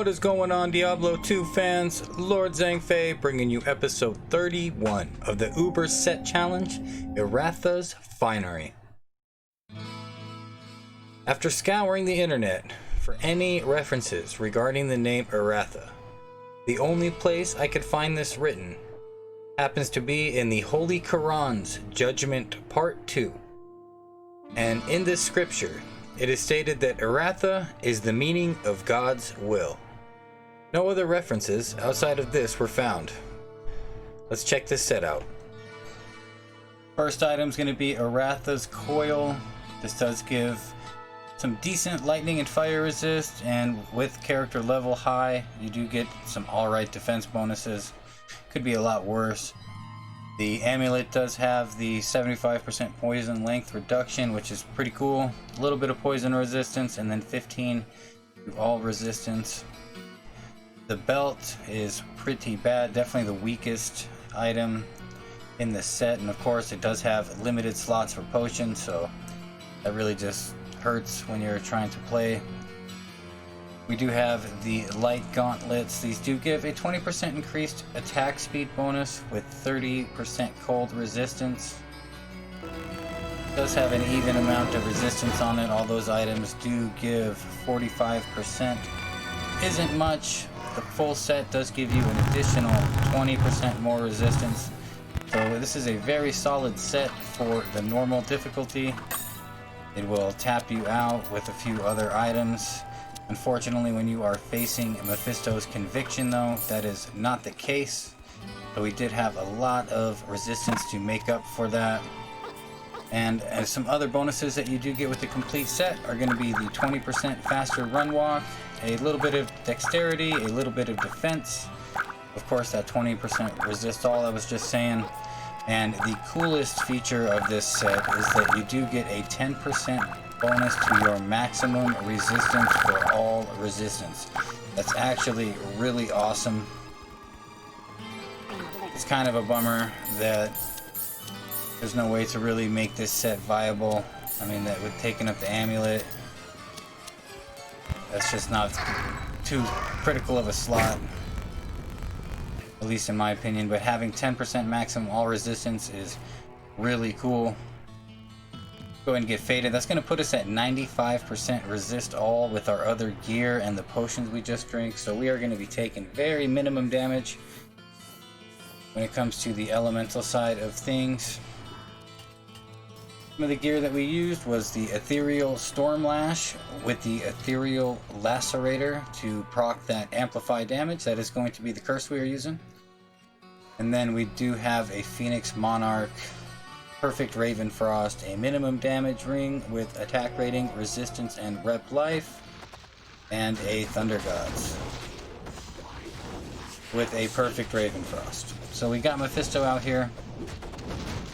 What is going on, Diablo 2 fans? LordZhangFei bringing you episode 31 of the Uber Set Challenge, Iratha's Finery. After scouring the internet for any references regarding the name Iratha, the only place I could find this written happens to be in the Holy Quran's Judgment Part 2. And in this scripture, it is stated that Iratha is the meaning of God's will. No other references outside of this were found. Let's check this set out. First item is going to be Iratha's Coil. This does give some decent lightning and fire resist, and with character level high, you do get some alright defense bonuses. Could be a lot worse. The amulet does have the 75% poison length reduction, which is pretty cool. A little bit of poison resistance, and then 15 to all resistance. The belt is pretty bad, definitely the weakest item in the set, and of course it does have limited slots for potions, so that really just hurts when you're trying to play. We do have the light gauntlets. These do give a 20% increased attack speed bonus with 30% cold resistance. It does have an even amount of resistance on it. All those items do give 45%. Isn't much. The full set does give you an additional 20% more resistance. So this is a very solid set for the normal difficulty. It will tap you out with a few other items. Unfortunately, when you are facing Mephisto's Conviction, though, that is not the case. So we did have a lot of resistance to make up for that. And some other bonuses that you do get with the complete set are going to be the 20% faster run walk, a little bit of dexterity, a little bit of defense. Of course, that 20% resist all I was just saying. And the coolest feature of this set is that you do get a 10% bonus to your maximum resistance for all resistance. That's actually really awesome. It's kind of a bummer that there's no way to really make this set viable. I mean, that with taking up the amulet, that's just not too critical of a slot, at least in my opinion. But having 10% maximum all resistance is really cool. Go ahead and get faded. That's going to put us at 95% resist all with our other gear and the potions we just drank. So we are going to be taking very minimum damage when it comes to the elemental side of things. Some of the gear that we used was the Ethereal Storm Lash with the Ethereal Lacerator to proc that amplify damage. That is going to be the curse we are using. And then we do have a Phoenix Monarch Perfect Raven Frost, a minimum damage ring with attack rating, resistance, and rep life, and a Thunder Gods with a Perfect Raven Frost. So we got Mephisto out here.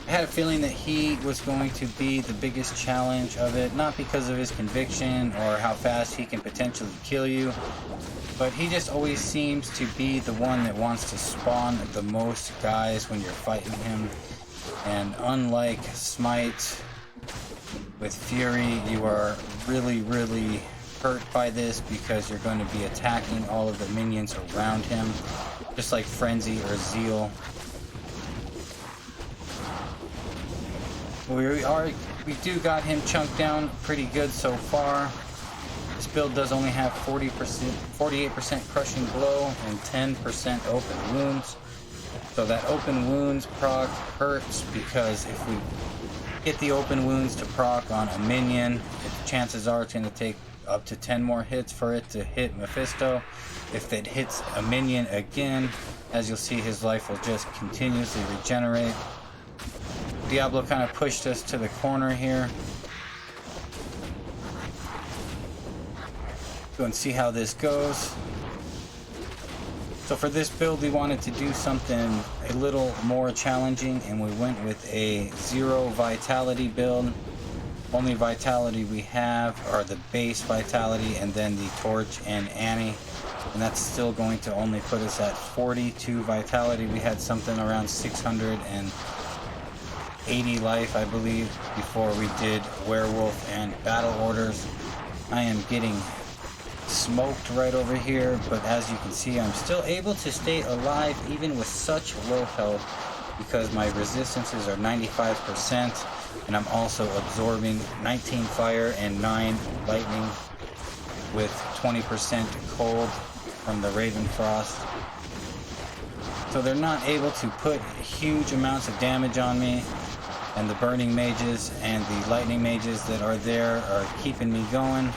I had a feeling that he was going to be the biggest challenge of it, not because of his conviction or how fast he can potentially kill you, but he just always seems to be the one that wants to spawn the most guys when you're fighting him. And unlike Smite with Fury, you are really hurt by this because you're going to be attacking all of the minions around him, just like Frenzy or Zeal. We do got him chunked down pretty good so far. This build does only have 48% crushing blow and 10% open wounds. So that open wounds proc hurts because if we get the open wounds to proc on a minion, chances are it's going to take up to 10 more hits for it to hit Mephisto. If it hits a minion again, as you'll see, his life will just continuously regenerate. Diablo kind of pushed us to the corner here. Go and see how this goes. So for this build, we wanted to do something a little more challenging, and we went with a 0 vitality build. Only vitality we have are the base vitality and then the torch and Annie, and that's still going to only put us at 42 vitality. We had something around 680 life, I believe, before we did werewolf and battle orders. I am getting smoked right over here, but as you can see, I'm still able to stay alive even with such low health because my resistances are 95%, and I'm also absorbing 19 fire and 9 lightning with 20% cold from the Raven Frost. So they're not able to put huge amounts of damage on me, and the burning mages and the lightning mages that are there are keeping me going.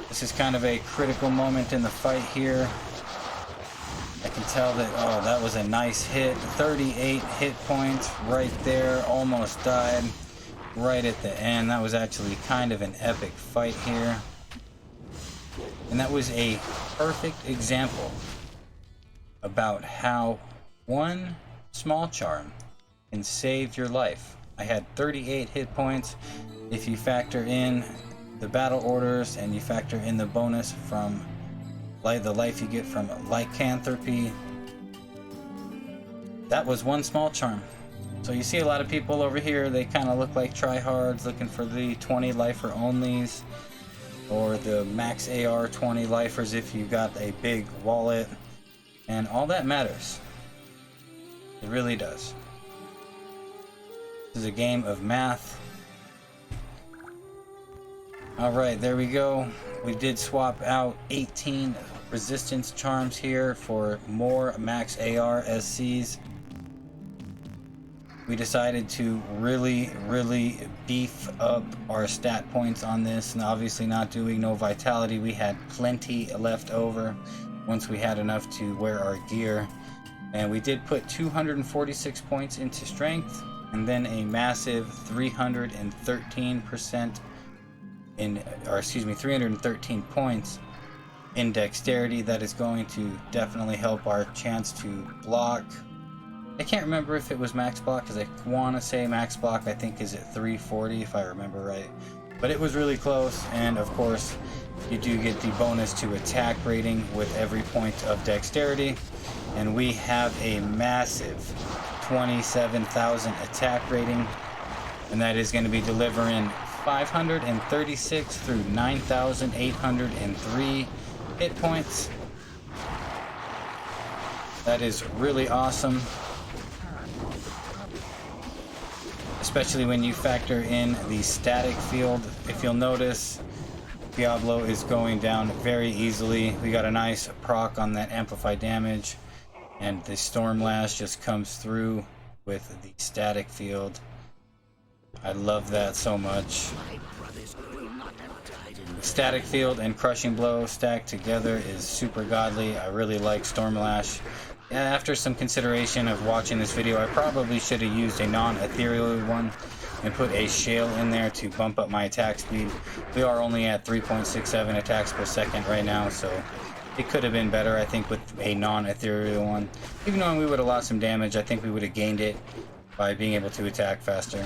This is kind of a critical moment in the fight here. I can tell that, oh, that was a nice hit. 38 hit points right there, almost died right at the end. That was actually kind of an epic fight here. And that was a perfect example about how one small charm can save your life. I had 38 hit points. If you factor in the battle orders and you factor in the bonus from the life you get from lycanthropy, that was one small charm. So you see a lot of people over here, they kind of look like tryhards looking for the 20 lifer onlys or the max AR 20 lifers if you got a big wallet, and all that matters. It really does. This is a game of math. Alright, there we go. We did swap out 18 resistance charms here for more max AR SCs. We decided to really beef up our stat points on this, and obviously not doing no vitality. We had plenty left over once we had enough to wear our gear. And we did put 246 points into strength, and then a massive 313% in, or excuse me, 313 points in dexterity. That is going to definitely help our chance to block. I can't remember if it was max block, because I want to say max block I think is at 340 if I remember right, but it was really close. And of course you do get the bonus to attack rating with every point of dexterity, and we have a massive 27,000 attack rating, and that is going to be delivering 536 through 9,803 hit points. That is really awesome, especially when you factor in the static field. If you'll notice, Diablo is going down very easily. We got a nice proc on that amplified damage, and the Stormlash just comes through with the static field. I love that so much. Static field and crushing blow stacked together is super godly. I really like Stormlash. After some consideration of watching this video, I probably should have used a non-ethereal one and put a shale in there to bump up my attack speed. We are only at 3.67 attacks per second right now, so it could have been better, I think, with a non-ethereal one. Even though we would have lost some damage, I think we would have gained it by being able to attack faster.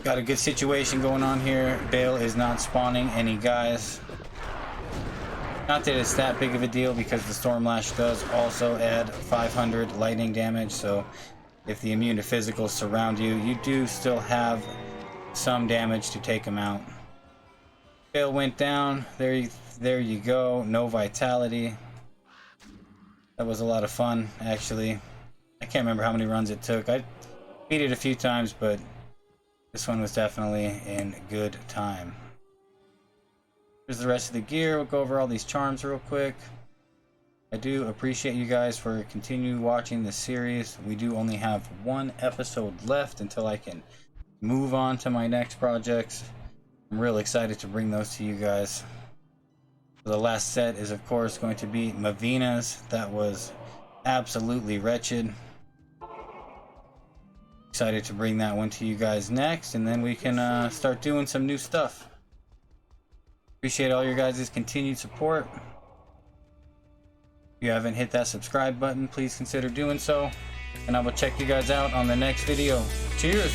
Got a good situation going on here. Bale is not spawning any guys. Not that it's that big of a deal, because the Stormlash does also add 500 lightning damage, so if the immune to physicals surround you, you do still have some damage to take them out. Bale went down. There you go. No vitality. That was a lot of fun, actually. I can't remember how many runs it took. I beat it a few times, but this one was definitely in good time. Here's the rest of the gear. We'll go over all these charms real quick. I do appreciate you guys for continuing watching this series. We do only have one episode left until I can move on to my next projects. I'm real excited to bring those to you guys. The last set is of course going to be Mavina's. That was absolutely wretched. Excited to bring that one to you guys next, and then we can start doing some new stuff. Appreciate all your guys' continued support. If you haven't hit that subscribe button, please consider doing so, and I will check you guys out on the next video. Cheers!